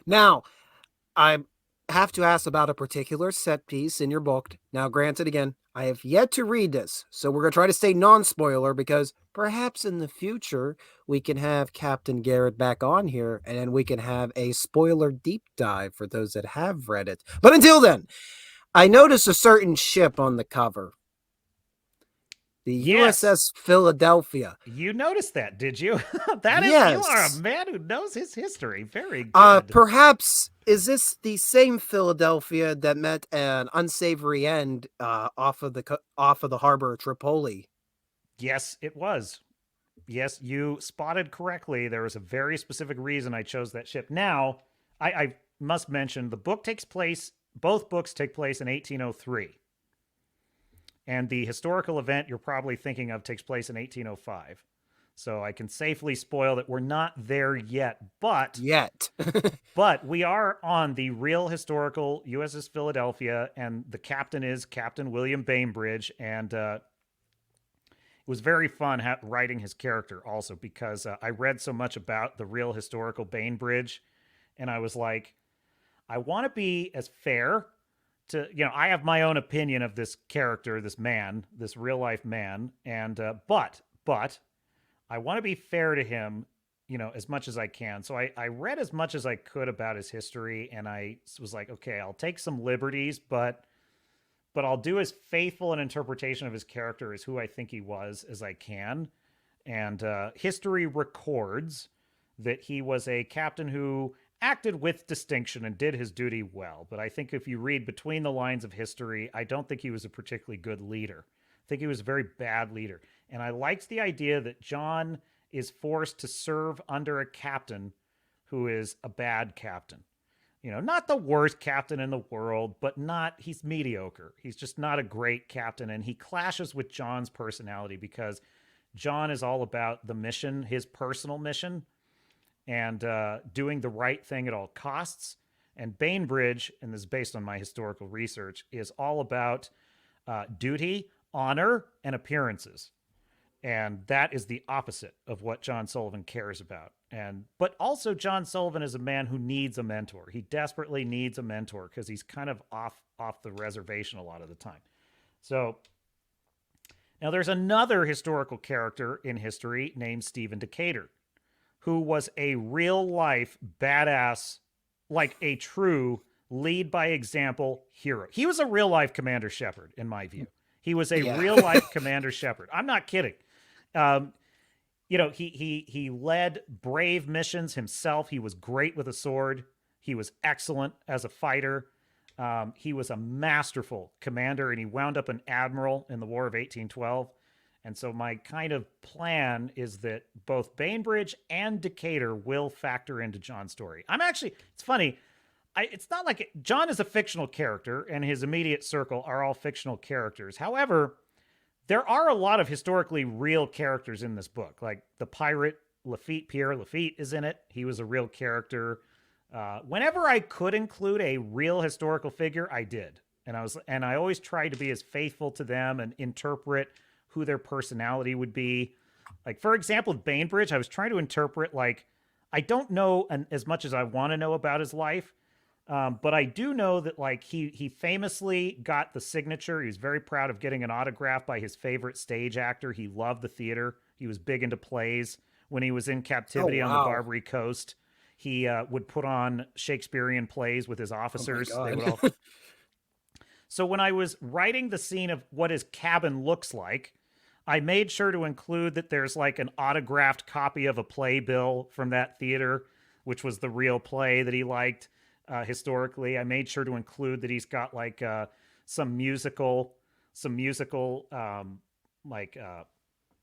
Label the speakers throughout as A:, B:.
A: Now, I have to ask about a particular set piece in your book. Now, granted, again, I have yet to read this, so we're going to try to stay non-spoiler because perhaps in the future we can have Captain Garrett back on here and then we can have a spoiler deep dive for those that have read it. But until then, I noticed a certain ship on the cover. The
B: Yes,
A: USS Philadelphia.
B: you noticed that, did you? You are a
A: Yes.
B: man who knows his history. Very good.
A: Perhaps is this the same Philadelphia that met an unsavory end off of the harbor of Tripoli?
B: Yes, it was. Yes, you spotted correctly. There was a very specific reason I chose that ship. Now, I must mention both books take place in 1803. And the historical event you're probably thinking of takes place in 1805. So I can safely spoil that we're not there yet,
A: Yet.
B: but we are on the real historical USS Philadelphia, and the captain is Captain William Bainbridge, and it was very fun writing his character also because I read so much about the real historical Bainbridge, and I was like, I want to be as fair to, I have my own opinion of this character, this man, this real life man, and but I want to be fair to him, as much as I can. So I read as much as I could about his history, and I was like, okay, I'll take some liberties, but I'll do as faithful an interpretation of his character as who I think he was as I can. And history records that he was a captain who acted with distinction and did his duty well. But I think if you read between the lines of history, I don't think he was a particularly good leader. I think he was a very bad leader. And I liked the idea that John is forced to serve under a captain who is a bad captain. Not the worst captain in the world, but he's mediocre. He's just not a great captain. And he clashes with John's personality because John is all about the mission, his personal mission, and doing the right thing at all costs. And Bainbridge, and this is based on my historical research, is all about duty, honor, and appearances. And that is the opposite of what John Sullivan cares about. But also John Sullivan is a man who needs a mentor. He desperately needs a mentor because he's kind of off the reservation a lot of the time. So now there's another historical character in history named Stephen Decatur, who was a real life badass, like a true lead by example hero. He was a real life Commander Shepard, in my view. He was a
A: Yeah.
B: real life Commander Shepard. I'm not kidding. Um, he led brave missions himself. He was great with a sword. He was excellent as a fighter. He was a masterful commander, and he wound up an admiral in the War of 1812. And so my kind of plan is that both Bainbridge and Decatur will factor into John's story. It's funny. It's not like John is a fictional character, and his immediate circle are all fictional characters. However, there are a lot of historically real characters in this book, like the pirate Lafitte. Pierre Lafitte is in it. He was a real character. Whenever I could include a real historical figure, I did, and I always tried to be as faithful to them and interpret who their personality would be. Like, for example, with Bainbridge, I was trying to interpret, like, I don't know as much as I want to know about his life, but I do know that, like, he famously got the signature. He was very proud of getting an autograph by his favorite stage actor. He loved the theater. He was big into plays. When he was in
A: Oh,
B: captivity on the
A: wow.
B: Barbary Coast, he would put on Shakespearean plays with his
A: Oh my
B: officers. They
A: God.
B: would all. So when I was writing the scene of what his cabin looks like, I made sure to include that there's like an autographed copy of a playbill from that theater, which was the real play that he liked historically. I made sure to include that he's got like some musical, some musical, like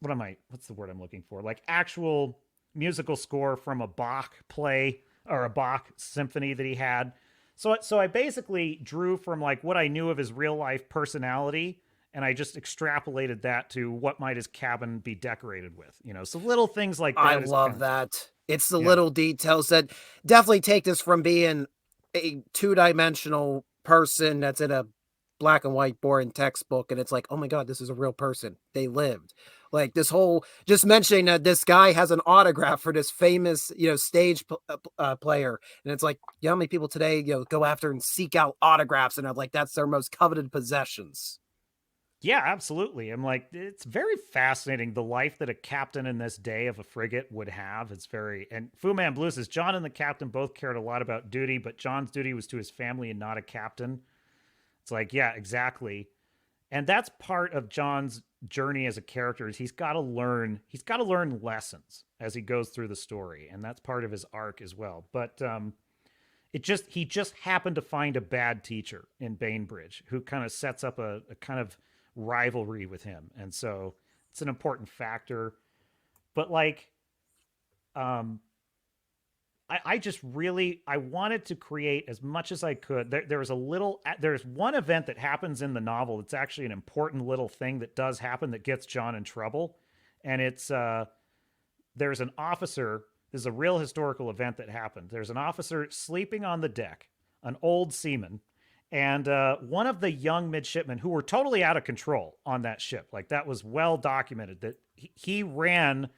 B: what's the word I'm looking for? Like actual musical score from a Bach play or a Bach symphony that he had. So I basically drew from like what I knew of his real life personality, and I just extrapolated that to what might his cabin be decorated with. So little things like
A: I
B: that is kind
A: love
B: of
A: that. It's the
B: yeah.
A: little details that definitely take this from being a two-dimensional person that's in a black and white, boring textbook, and it's like, oh my god, this is a real person. They lived. Like this whole just mentioning that this guy has an autograph for this famous, stage player, and it's like, how many people today, go after and seek out autographs, and like that's their most coveted possessions.
B: Yeah, absolutely. I'm like, it's very fascinating the life that a captain in this day of a frigate would have. It's very, and Fu Man Blue says John and the captain both cared a lot about duty, but John's duty was to his family and not a captain. It's like, yeah, exactly. And that's part of John's journey as a character is he's got to learn lessons as he goes through the story, and that's part of his arc as well. But he just happened to find a bad teacher in Bainbridge who kind of sets up a kind of rivalry with him, and so it's an important factor. But like, um, I just really I wanted to create as much as I could. There's one event that happens in the novel that's actually an important little thing that does happen that gets John in trouble, and it's there's an officer. This is a real historical event that happened. There's an officer sleeping on the deck, an old seaman, and one of the young midshipmen who were totally out of control on that ship. Like that was well documented that he ran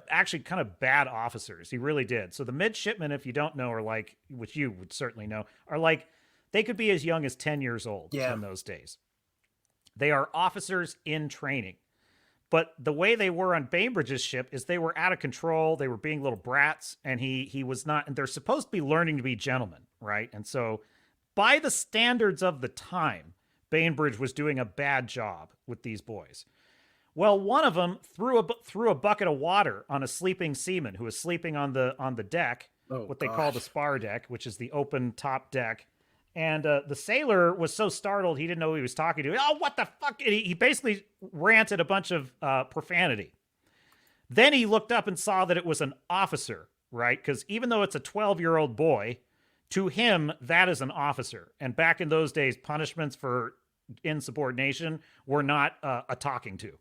B: actually kind of bad officers. He really did. So the midshipmen, if you don't know, are like, which you would certainly know, are like, they could be as young as 10 years old
A: Yeah.
B: in those days. They are officers in training. But the way they were on Bainbridge's ship is they were out of control. They were being little brats, and he was not. And they're supposed to be learning to be gentlemen, right? And so, by the standards of the time, Bainbridge was doing a bad job with these boys. Well, one of them threw a bucket of water on a sleeping seaman who was sleeping on the deck, what they call the spar deck, which is the open top deck. And the sailor was so startled he didn't know who he was talking to. Oh, what the fuck? And he basically ranted a bunch of profanity. Then he looked up and saw that it was an officer, right? Because even though it's a 12-year-old boy, to him, that is an officer. And back in those days, punishments for insubordination were not a talking to.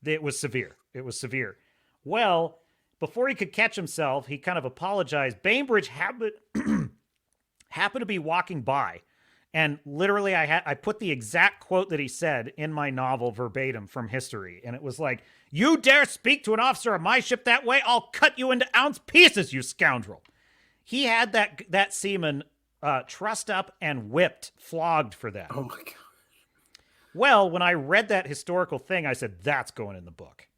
B: It was severe. It was severe. Well, before he could catch himself, he kind of apologized. Bainbridge happened to be walking by, and literally I put the exact quote that he said in my novel verbatim from history, and it was like, "You dare speak to an officer of my ship that way? I'll cut you into ounce pieces, you scoundrel." He had that seaman trussed up and flogged for that.
A: Oh my god.
B: Well, when I read that historical thing, I said, that's going in the book.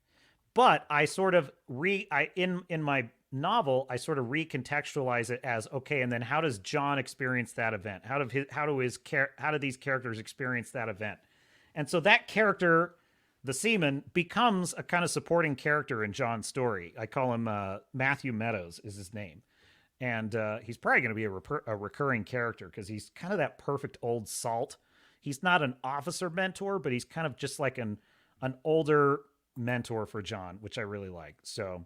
B: But I sort of in my novel, I sort of recontextualize it as, okay, and then how does John experience that event? How do these characters experience that event? And so that character, the seaman, becomes a kind of supporting character in John's story. I call him Matthew Meadows is his name. And he's probably going to be a recurring character because he's kind of that perfect old salt. He's not an officer mentor, but he's kind of just like an older mentor for John, which I really like. So